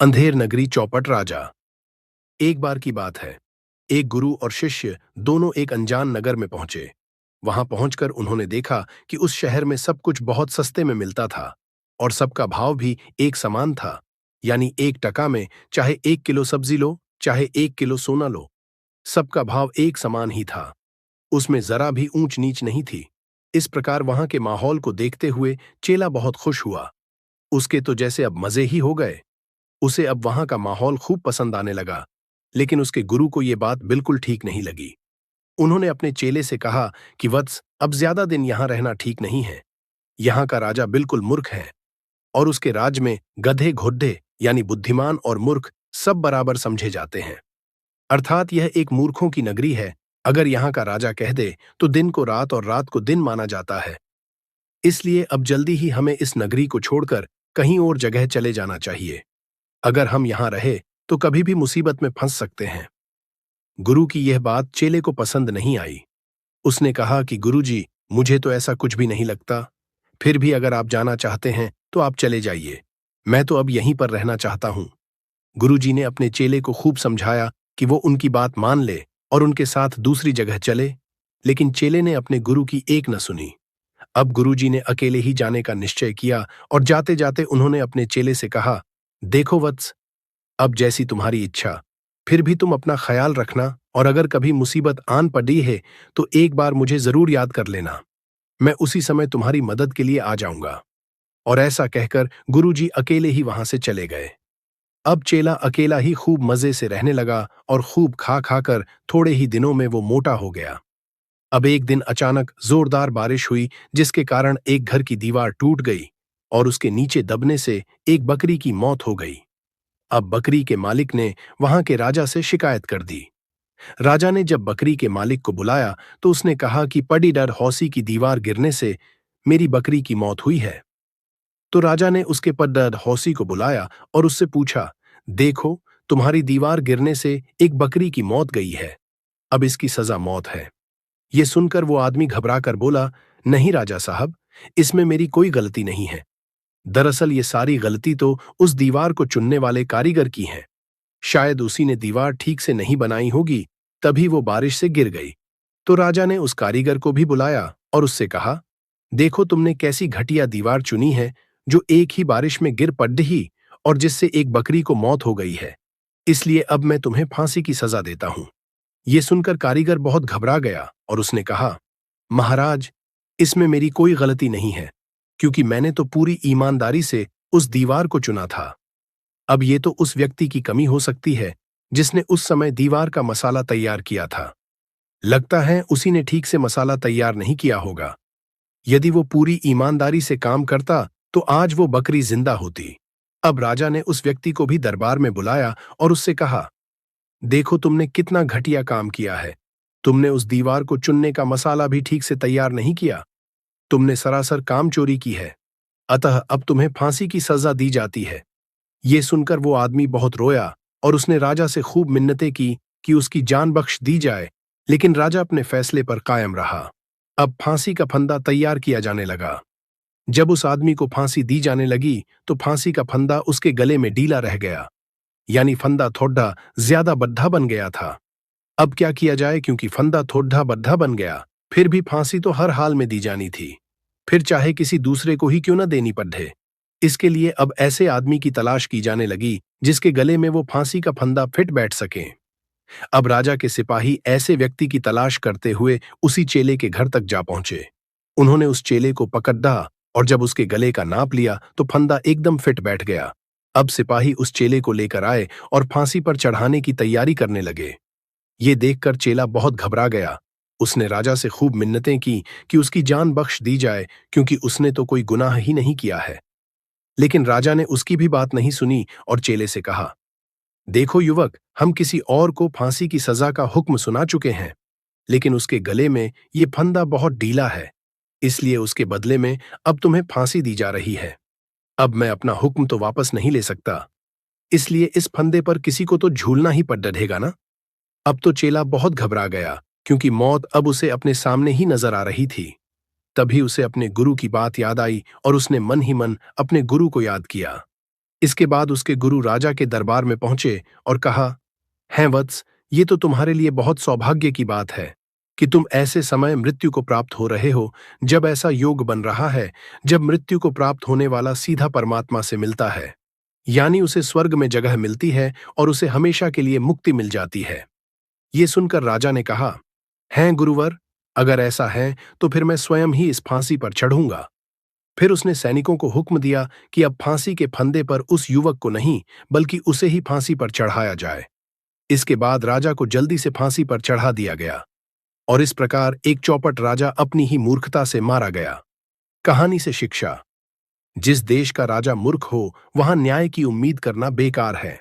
अंधेर नगरी चौपट राजा। एक बार की बात है, एक गुरु और शिष्य दोनों एक अनजान नगर में पहुंचे। वहां पहुंचकर उन्होंने देखा कि उस शहर में सब कुछ बहुत सस्ते में मिलता था और सबका भाव भी एक समान था। यानी 1 टका में चाहे 1 किलो सब्जी लो, चाहे 1 किलो सोना लो, सबका भाव एक समान ही था। उसमें जरा भी ऊंच नीच नहीं थी। इस प्रकार वहां के माहौल को देखते हुए चेला बहुत खुश हुआ। उसके तो जैसे अब मजे ही हो गए। उसे अब वहां का माहौल खूब पसंद आने लगा। लेकिन उसके गुरु को यह बात बिल्कुल ठीक नहीं लगी। उन्होंने अपने चेले से कहा कि वत्स, अब ज्यादा दिन यहां रहना ठीक नहीं है। यहां का राजा बिल्कुल मूर्ख है और उसके राज में गधे घोड्डे यानी बुद्धिमान और मूर्ख सब बराबर समझे जाते हैं। अर्थात यह एक मूर्खों की नगरी है। अगर यहां का राजा कह दे तो दिन को रात और रात को दिन माना जाता है। इसलिए अब जल्दी ही हमें इस नगरी को छोड़कर कहीं और जगह चले जाना चाहिए। अगर हम यहां रहे तो कभी भी मुसीबत में फंस सकते हैं। गुरु की यह बात चेले को पसंद नहीं आई। उसने कहा कि गुरुजी, मुझे तो ऐसा कुछ भी नहीं लगता। फिर भी अगर आप जाना चाहते हैं तो आप चले जाइए। मैं तो अब यहीं पर रहना चाहता हूं। गुरुजी ने अपने चेले को खूब समझाया कि वो उनकी बात मान ले और उनके साथ दूसरी जगह चले। लेकिन चेले ने अपने गुरु की एक न सुनी। अब गुरुजी ने अकेले ही जाने का निश्चय किया और जाते जाते उन्होंने अपने चेले से कहा, देखो वत्स, अब जैसी तुम्हारी इच्छा, फिर भी तुम अपना ख्याल रखना और अगर कभी मुसीबत आन पड़ी है तो एक बार मुझे जरूर याद कर लेना। मैं उसी समय तुम्हारी मदद के लिए आ जाऊंगा। और ऐसा कहकर गुरुजी अकेले ही वहां से चले गए। अब चेला अकेला ही खूब मजे से रहने लगा और खूब खा खाकर थोड़े ही दिनों में वो मोटा हो गया। अब एक दिन अचानक जोरदार बारिश हुई जिसके कारण एक घर की दीवार टूट गई और उसके नीचे दबने से एक बकरी की मौत हो गई। अब बकरी के मालिक ने वहां के राजा से शिकायत कर दी। राजा ने जब बकरी के मालिक को बुलाया तो उसने कहा कि पडीडर हौसी की दीवार गिरने से मेरी बकरी की मौत हुई है। तो राजा ने उसके पडीडर हौसी को बुलाया और उससे पूछा, देखो, तुम्हारी दीवार गिरने से एक बकरी की मौत गई है। अब इसकी सजा मौत है। ये सुनकर वो आदमी घबरा कर बोला, नहीं राजा साहब, इसमें मेरी कोई गलती नहीं है। दरअसल ये सारी गलती तो उस दीवार को चुनने वाले कारीगर की है। शायद उसी ने दीवार ठीक से नहीं बनाई होगी, तभी वो बारिश से गिर गई। तो राजा ने उस कारीगर को भी बुलाया और उससे कहा, देखो, तुमने कैसी घटिया दीवार चुनी है जो एक ही बारिश में गिर पड़ी और जिससे एक बकरी को मौत हो गई है। इसलिए अब मैं तुम्हें फांसी की सजा देता हूं। ये सुनकर कारीगर बहुत घबरा गया और उसने कहा, महाराज, इसमें मेरी कोई गलती नहीं है, क्योंकि मैंने तो पूरी ईमानदारी से उस दीवार को चुना था। अब ये तो उस व्यक्ति की कमी हो सकती है जिसने उस समय दीवार का मसाला तैयार किया था। लगता है उसी ने ठीक से मसाला तैयार नहीं किया होगा। यदि वो पूरी ईमानदारी से काम करता तो आज वो बकरी जिंदा होती। अब राजा ने उस व्यक्ति को भी दरबार में बुलाया और उससे कहा, देखो, तुमने कितना घटिया काम किया है। तुमने उस दीवार को चुनने का मसाला भी ठीक से तैयार नहीं किया। तुमने सरासर काम चोरी की है। अतः अब तुम्हें फांसी की सजा दी जाती है। ये सुनकर वो आदमी बहुत रोया और उसने राजा से खूब मिन्नतें की कि उसकी जान बख्श दी जाए, लेकिन राजा अपने फैसले पर कायम रहा। अब फांसी का फंदा तैयार किया जाने लगा। जब उस आदमी को फांसी दी जाने लगी तो फांसी का फंदा उसके गले में ढीला रह गया, यानी फंदा थोड़ा ज्यादा बद्धा बन गया था। अब क्या किया जाए, क्योंकि फंदा थोड़ा बद्धा बन गया, फिर भी फांसी तो हर हाल में दी जानी थी, फिर चाहे किसी दूसरे को ही क्यों न देनी पड़े। इसके लिए अब ऐसे आदमी की तलाश की जाने लगी जिसके गले में वो फांसी का फंदा फिट बैठ सके। अब राजा के सिपाही ऐसे व्यक्ति की तलाश करते हुए उसी चेले के घर तक जा पहुंचे। उन्होंने उस चेले को पकड़ा और जब उसके गले का नाप लिया तो फंदा एकदम फिट बैठ गया। अब सिपाही उस चेले को लेकर आए और फांसी पर चढ़ाने की तैयारी करने लगे। ये देखकर चेला बहुत घबरा गया। उसने राजा से खूब मिन्नतें की कि उसकी जान बख्श दी जाए, क्योंकि उसने तो कोई गुनाह ही नहीं किया है। लेकिन राजा ने उसकी भी बात नहीं सुनी और चेले से कहा, देखो युवक, हम किसी और को फांसी की सजा का हुक्म सुना चुके हैं, लेकिन उसके गले में ये फंदा बहुत ढीला है, इसलिए उसके बदले में अब तुम्हें फांसी दी जा रही है। अब मैं अपना हुक्म तो वापस नहीं ले सकता, इसलिए इस फंदे पर किसी को तो झूलना ही पड़ेगा ना। अब तो चेला बहुत घबरा गया, क्योंकि मौत अब उसे अपने सामने ही नजर आ रही थी। तभी उसे अपने गुरु की बात याद आई और उसने मन ही मन अपने गुरु को याद किया। इसके बाद उसके गुरु राजा के दरबार में पहुंचे और कहा, हैं वत्स, ये तो तुम्हारे लिए बहुत सौभाग्य की बात है कि तुम ऐसे समय मृत्यु को प्राप्त हो रहे हो, जब ऐसा योग बन रहा है, जब मृत्यु को प्राप्त होने वाला सीधा परमात्मा से मिलता है, यानी उसे स्वर्ग में जगह मिलती है और उसे हमेशा के लिए मुक्ति मिल जाती है। ये सुनकर राजा ने कहा, हैं गुरुवर, अगर ऐसा है तो फिर मैं स्वयं ही इस फांसी पर चढ़ूंगा। फिर उसने सैनिकों को हुक्म दिया कि अब फांसी के फंदे पर उस युवक को नहीं, बल्कि उसे ही फांसी पर चढ़ाया जाए। इसके बाद राजा को जल्दी से फांसी पर चढ़ा दिया गया और इस प्रकार एक चौपट राजा अपनी ही मूर्खता से मारा गया। कहानी से शिक्षा: जिस देश का राजा मूर्ख हो, वहां न्याय की उम्मीद करना बेकार है।